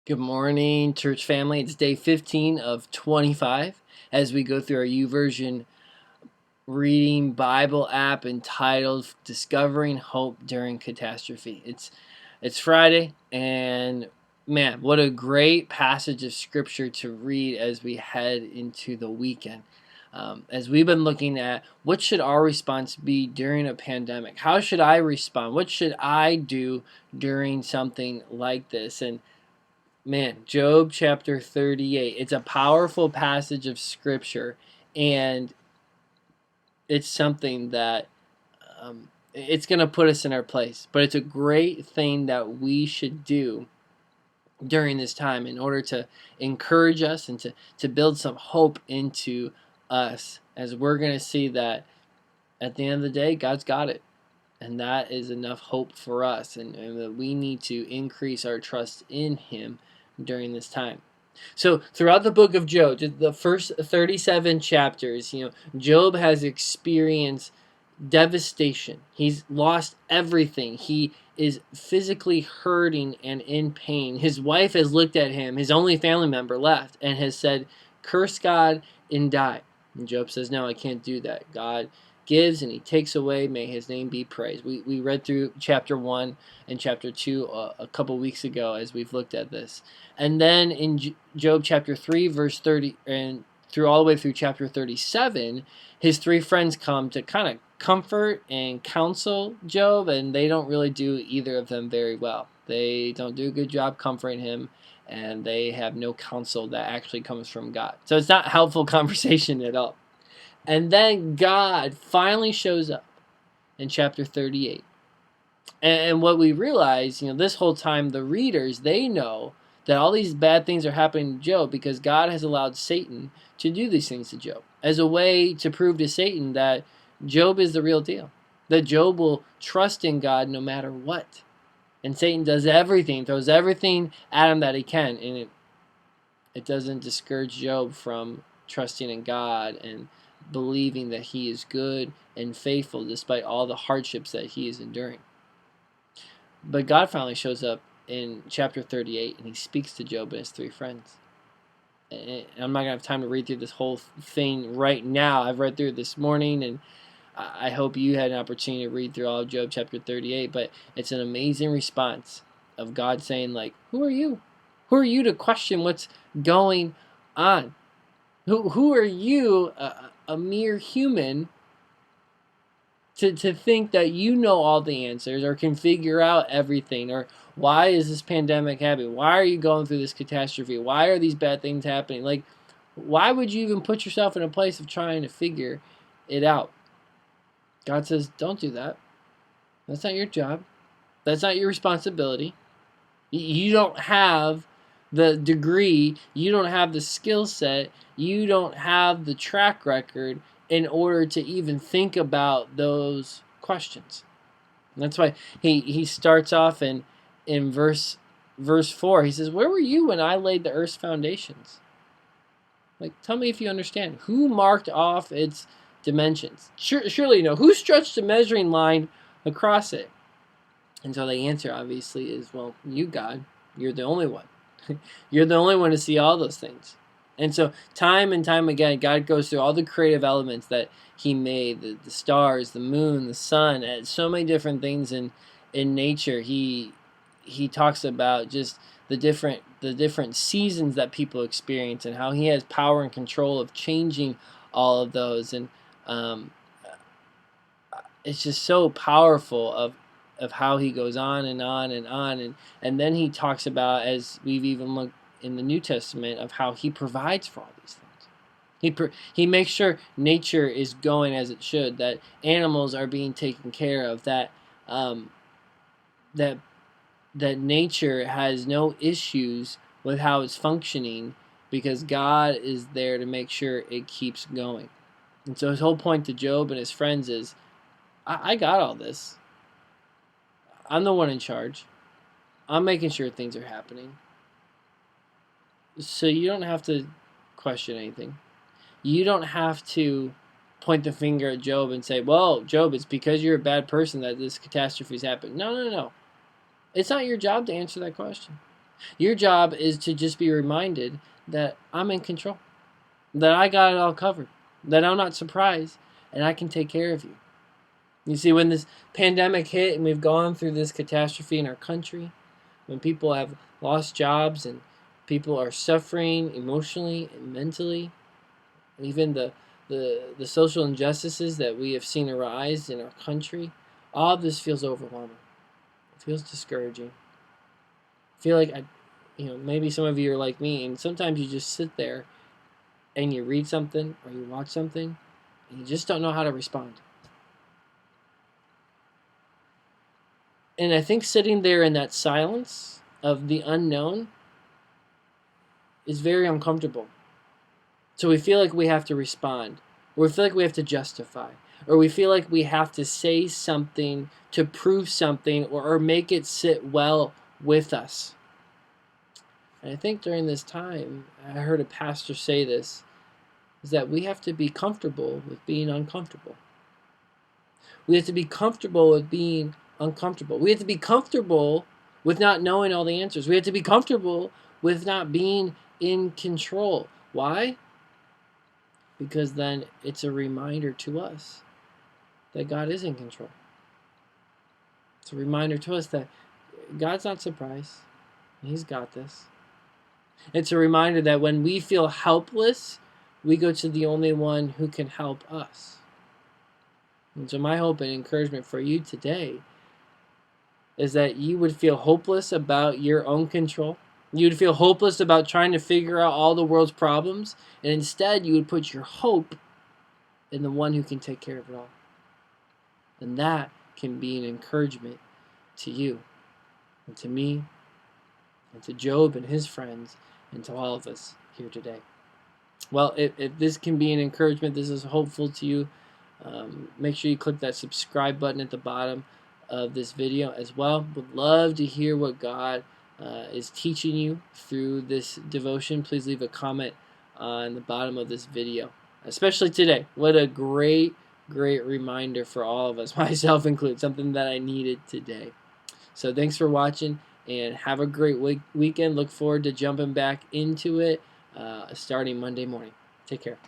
Good morning, church family. It's day 15 of 25 as we go through our YouVersion reading Bible app entitled Discovering Hope During Catastrophe. It's Friday, and man, what a great passage of scripture to read as we head into the weekend. As we've been looking at what should our response be during a pandemic? How should I respond? What should I do during something like this? And man, Job chapter 38. It's a powerful passage of scripture, and it's something that it's going to put us in our place. But it's a great thing that we should do during this time in order to encourage us and to build some hope into us, as we're going to see that at the end of the day, God's got it. And that is enough hope for us, and that we need to increase our trust in Him during this time. So throughout the book of Job, the first 37 chapters, Job has experienced devastation. He's lost everything. He is physically hurting and in pain. His wife has looked at him, his only family member left, and has said, "Curse God and die." And Job says, "No, I can't do that. God gives and He takes away. May His name be praised." We read through chapter 1 and chapter 2 a couple weeks ago as we've looked at this. And then in Job chapter 3, verse 30, and through all the way through chapter 37, his three friends come to kind of comfort and counsel Job, and they don't really do either of them very well. They don't do a good job comforting him, and they have no counsel that actually comes from God. So it's not helpful conversation at all. And then God finally shows up in chapter 38. And what we realize, this whole time, the readers, they know that all these bad things are happening to Job because God has allowed Satan to do these things to Job as a way to prove to Satan that Job is the real deal, that Job will trust in God no matter what. And Satan does everything, throws everything at him that he can, and it doesn't discourage Job from trusting in God and believing that He is good and faithful despite all the hardships that he is enduring. But God finally shows up in chapter 38, and He speaks to Job and his three friends. And I'm not going to have time to read through this whole thing right now. I've read through it this morning, and I hope you had an opportunity to read through all of Job chapter 38, but it's an amazing response of God saying, like, who are you? Who are you to question what's going on? Who are you, a mere human, to think that you know all the answers or can figure out everything? Or why is this pandemic happening? Why are you going through this catastrophe? Why are these bad things happening? Like, why would you even put yourself in a place of trying to figure it out? God says, don't do that. That's not your job. That's not your responsibility. You don't have the degree. You don't have the skill set. You don't have the track record in order to even think about those questions. And that's why he starts off in verse 4. He says, "Where were you when I laid the earth's foundations?" Like, tell me if you understand. Who marked off its dimensions? Surely you know. Who stretched a measuring line across it? And so the answer, obviously, is, well, you, God. You're the only one. You're the only one to see all those things. And so time and time again, God goes through all the creative elements that He made, the stars, the moon, the sun, and so many different things in nature. He talks about just the different seasons that people experience, and how He has power and control of changing all of those. And it's just so powerful of how He goes on and on and on. And then He talks about, as we've even looked in the New Testament, of how He provides for all these things. He makes sure nature is going as it should, that animals are being taken care of, that that nature has no issues with how it's functioning, because God is there to make sure it keeps going. And so His whole point to Job and his friends is, I got all this. I'm the one in charge. I'm making sure things are happening. So you don't have to question anything. You don't have to point the finger at Job and say, well, Job, it's because you're a bad person that this catastrophe's happened. No. It's not your job to answer that question. Your job is to just be reminded that I'm in control, that I got it all covered, that I'm not surprised, and I can take care of you. You see, when this pandemic hit and we've gone through this catastrophe in our country, when people have lost jobs and people are suffering emotionally and mentally, and even the social injustices that we have seen arise in our country, all of this feels overwhelming. It feels discouraging. I feel like maybe some of you are like me, and sometimes you just sit there and you read something or you watch something, and you just don't know how to respond. And I think sitting there in that silence of the unknown is very uncomfortable. So we feel like we have to respond, or we feel like we have to justify, or we feel like we have to say something to prove something or make it sit well with us. And I think during this time, I heard a pastor say this, is that we have to be comfortable with being uncomfortable. We have to be comfortable with being uncomfortable. We have to be comfortable with not knowing all the answers. We have to be comfortable with not being in control. Why? Because then it's a reminder to us that God is in control. It's a reminder to us that God's not surprised. He's got this. It's a reminder that when we feel helpless, we go to the only one who can help us. And so my hope and encouragement for you today is that you would feel hopeless about your own control. You'd feel hopeless about trying to figure out all the world's problems, and instead you would put your hope in the one who can take care of it all. And that can be an encouragement to you, and to me, and to Job and his friends, and to all of us here today. Well, if this can be an encouragement, this is hopeful to you, make sure you click that subscribe button at the bottom of this video as well. Would love to hear what God is teaching you through this devotion. Please leave a comment on the bottom of this video, especially today. What a great reminder for all of us, myself included, something that I needed today. So thanks for watching, and have a great weekend. Look forward to jumping back into it starting Monday morning. Take care.